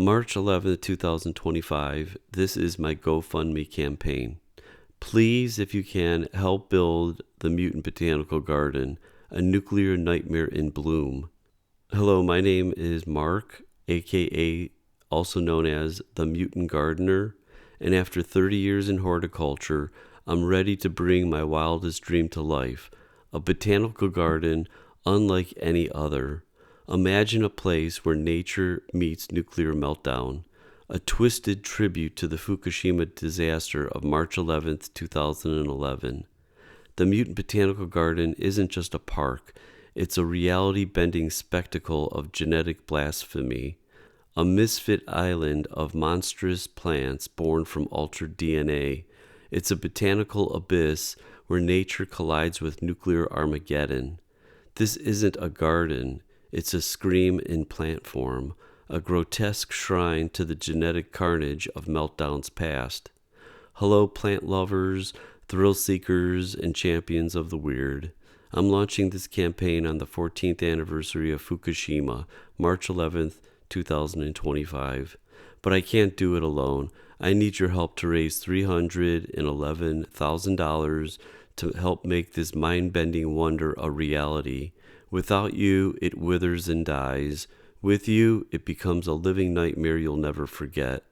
March 11th, 2025, this is my GoFundMe campaign. Please, if you can, help build the Mutant Botanical Garden, a nuclear nightmare in bloom. Hello, my name is Mark, aka also known as the Mutant Gardener, and after 30 years in horticulture, I'm ready to bring my wildest dream to life, a botanical garden unlike any other. Imagine a place where nature meets nuclear meltdown, a twisted tribute to the Fukushima disaster of March 11th, 2011. The Mutant Botanical Garden isn't just a park, it's a reality-bending spectacle of genetic blasphemy, a misfit island of monstrous plants born from altered DNA. It's a botanical abyss where nature collides with nuclear Armageddon. This isn't a garden, it's a scream in plant form, a grotesque shrine to the genetic carnage of meltdowns past. Hello, plant lovers, thrill seekers, and champions of the weird. I'm launching this campaign on the 14th anniversary of Fukushima, March 11th, 2025. But I can't do it alone. I need your help to raise $311,000 to help make this mind-bending wonder a reality. Without you, it withers and dies. With you, it becomes a living nightmare you'll never forget.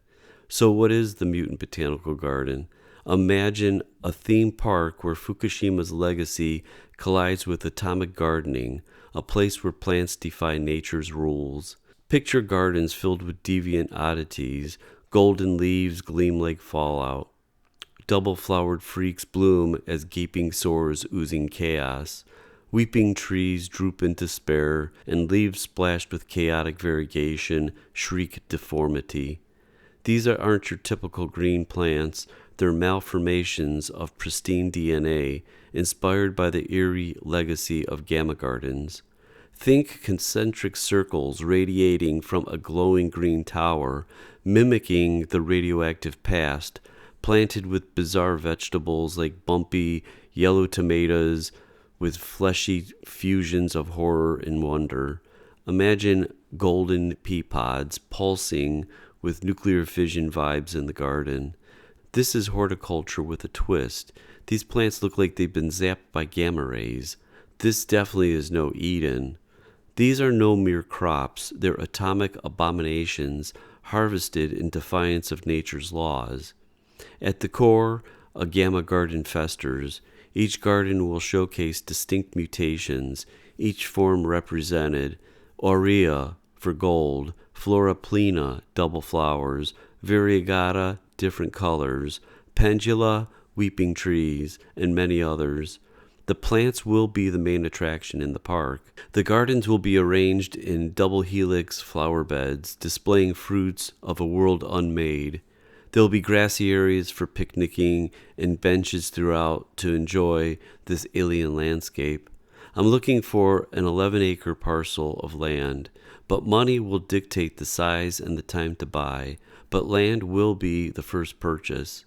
So what is the Mutant Botanical Garden? Imagine a theme park where Fukushima's legacy collides with atomic gardening, a place where plants defy nature's rules. Picture gardens filled with deviant oddities. Golden leaves gleam like fallout. Double-flowered freaks bloom as gaping sores oozing chaos. Weeping trees droop in despair, and leaves splashed with chaotic variegation shriek deformity. These aren't your typical green plants. They're malformations of pristine DNA, inspired by the eerie legacy of gamma gardens. Think concentric circles radiating from a glowing green tower, mimicking the radioactive past, planted with bizarre vegetables like bumpy yellow tomatoes with fleshy fusions of horror and wonder. Imagine golden pea pods pulsing with nuclear fission vibes in the garden. This is horticulture with a twist. These plants look like they've been zapped by gamma rays. This definitely is no Eden. These are no mere crops, they're atomic abominations harvested in defiance of nature's laws. At the core, a gamma garden festers. Each garden will showcase distinct mutations, each form represented: aurea for gold, flora plena, double flowers, variegata, different colors, pendula, weeping trees, and many others. The plants will be the main attraction in the park. The gardens will be arranged in double helix flower beds, displaying fruits of a world unmade. There will be grassy areas for picnicking and benches throughout to enjoy this alien landscape. I'm looking for an 11-acre parcel of land, but money will dictate the size and the time to buy, but land will be the first purchase.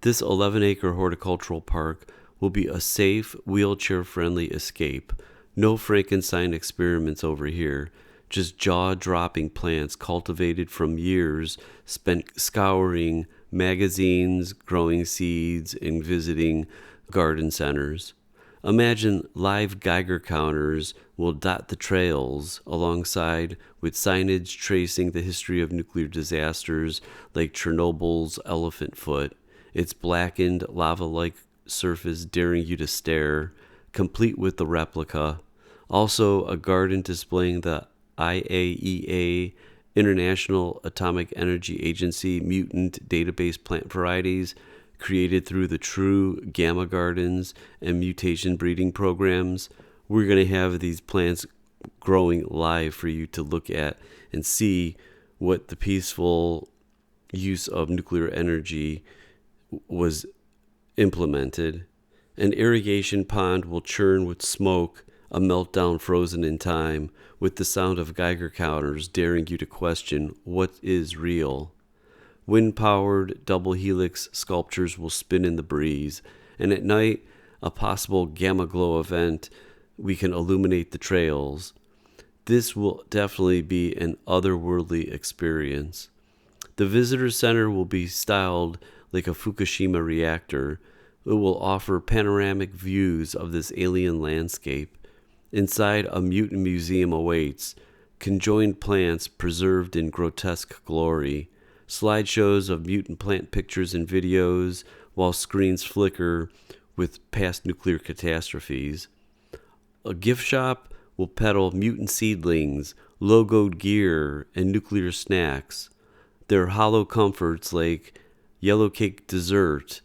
This 11-acre horticultural park will be a safe, wheelchair-friendly escape. No Frankenstein experiments over here, just jaw-dropping plants cultivated from years spent scouring magazines, growing seeds, and visiting garden centers. Imagine live Geiger counters will dot the trails alongside with signage tracing the history of nuclear disasters like Chernobyl's elephant foot, its blackened lava-like surface daring you to stare, complete with the replica. Also, a garden displaying the IAEA, International Atomic Energy Agency, mutant database plant varieties created through the true gamma gardens and mutation breeding programs. We're going to have these plants growing live for you to look at and see what the peaceful use of nuclear energy was implemented. An irrigation pond will churn with smoke, a meltdown frozen in time, with the sound of Geiger counters daring you to question what is real. Wind-powered double helix sculptures will spin in the breeze, and at night, a possible gamma glow event, we can illuminate the trails. This will definitely be an otherworldly experience. The visitor center will be styled like a Fukushima reactor. It will offer panoramic views of this alien landscape. Inside, a mutant museum awaits, conjoined plants preserved in grotesque glory, slideshows of mutant plant pictures and videos, while screens flicker with past nuclear catastrophes. A gift shop will peddle mutant seedlings, logoed gear, and nuclear snacks. Their hollow comforts like yellow cake dessert,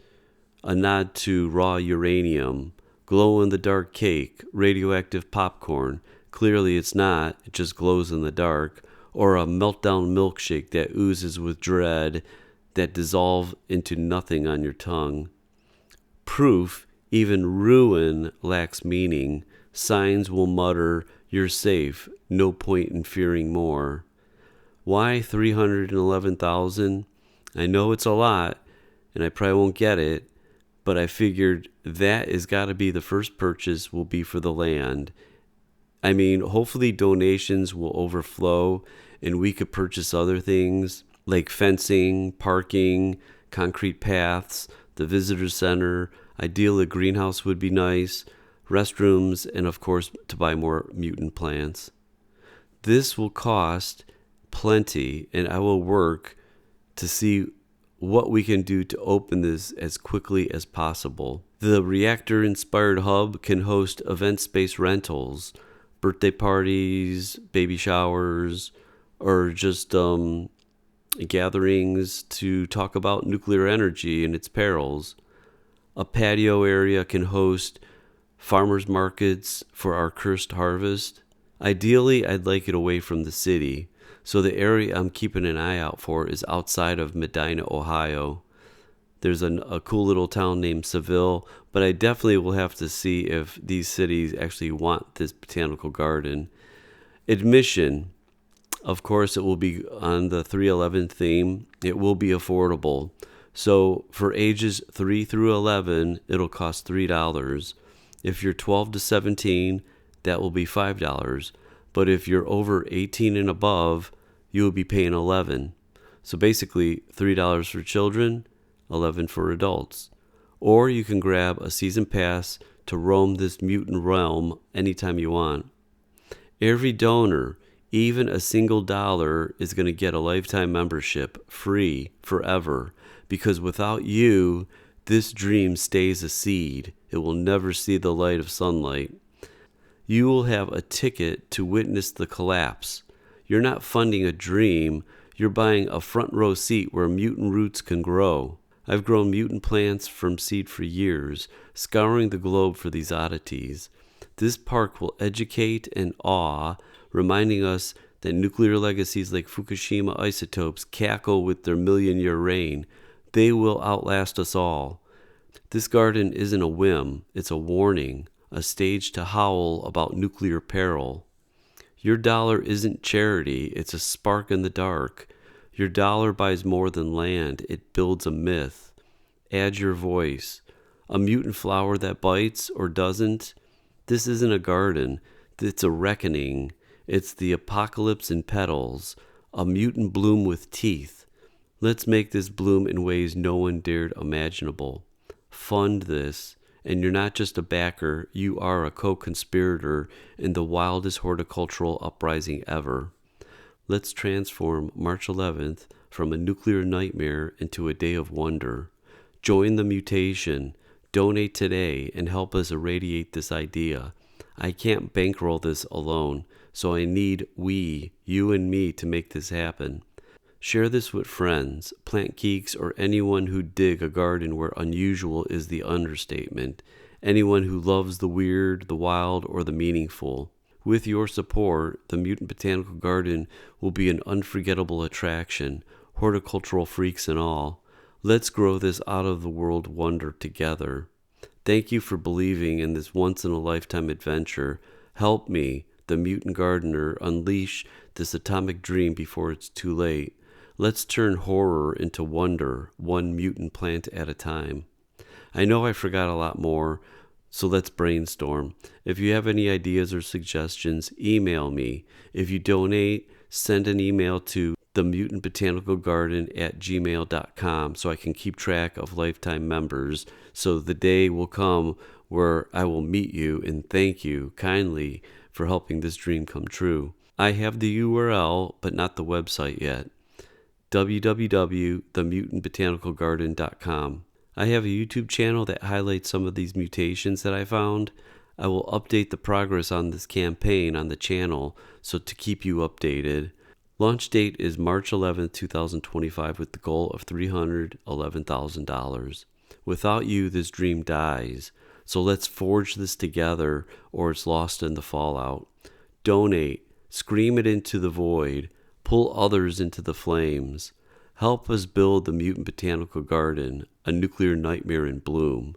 a nod to raw uranium, glow-in-the-dark cake, radioactive popcorn. Clearly it's not, it just glows in the dark. Or a meltdown milkshake that oozes with dread that dissolve into nothing on your tongue. Proof, even ruin lacks meaning. Signs will mutter, "You're safe, no point in fearing more." Why 311,000? I know it's a lot, and I probably won't get it, but I figured that has got to be the first purchase will be for the land. I mean, hopefully donations will overflow and we could purchase other things like fencing, parking, concrete paths, the visitor center. Ideally, a greenhouse would be nice, restrooms, and of course, to buy more mutant plants. This will cost plenty, and I will work to see what we can do to open this as quickly as possible. The reactor-inspired hub can host event space rentals, birthday parties, baby showers, or just gatherings to talk about nuclear energy and its perils. A patio area can host farmers markets for our cursed harvest. Ideally, I'd like it away from the city, so the area I'm keeping an eye out for is outside of Medina, Ohio. There's a cool little town named Seville, but I definitely will have to see if these cities actually want this botanical garden. Admission, of course, it will be on the 311 theme. It will be affordable. So for ages 3 through 11, it'll cost $3. If you're 12 to 17, that will be $5. But if you're over 18 and above, you will be paying $11. So basically, $3 for children, $11 for adults. Or you can grab a season pass to roam this mutant realm anytime you want. Every donor, even a single dollar, is going to get a lifetime membership free forever, because without you, this dream stays a seed. It will never see the light of sunlight. You will have a ticket to witness the collapse. You're not funding a dream, you're buying a front row seat where mutant roots can grow. I've grown mutant plants from seed for years, scouring the globe for these oddities. This park will educate and awe, reminding us that nuclear legacies like Fukushima isotopes cackle with their million-year reign. They will outlast us all. This garden isn't a whim, it's a warning, a stage to howl about nuclear peril. Your dollar isn't charity, it's a spark in the dark. Your dollar buys more than land, it builds a myth. Add your voice. A mutant flower that bites or doesn't? This isn't a garden, it's a reckoning. It's the apocalypse in petals, a mutant bloom with teeth. Let's make this bloom in ways no one dared imaginable. Fund this. And you're not just a backer, you are a co-conspirator in the wildest horticultural uprising ever. Let's transform March 11th from a nuclear nightmare into a day of wonder. Join the mutation, donate today, and help us irradiate this idea. I can't bankroll this alone, so I need we, you and me, to make this happen. Share this with friends, plant geeks, or anyone who dig a garden where unusual is the understatement, anyone who loves the weird, the wild, or the meaningful. With your support, the Mutant Botanical Garden will be an unforgettable attraction, horticultural freaks and all. Let's grow this out-of-the-world wonder together. Thank you for believing in this once-in-a-lifetime adventure. Help me, the Mutant Gardener, unleash this atomic dream before it's too late. Let's turn horror into wonder, one mutant plant at a time. I know I forgot a lot more, so let's brainstorm. If you have any ideas or suggestions, email me. If you donate, send an email to the Mutant Botanical Garden at gmail.com so I can keep track of lifetime members, so the day will come where I will meet you and thank you kindly for helping this dream come true. I have the URL, but not the website yet. www.themutantbotanicalgarden.com. I have a YouTube channel that highlights some of these mutations that I found. I will update the progress on this campaign on the channel so to keep you updated. Launch date is March 11th, 2025 with the goal of $311,000. Without you, this dream dies. So let's forge this together or it's lost in the fallout. Donate. Scream it into the void. Pull others into the flames. Help us build the Mutant Botanical Garden, a nuclear nightmare in bloom.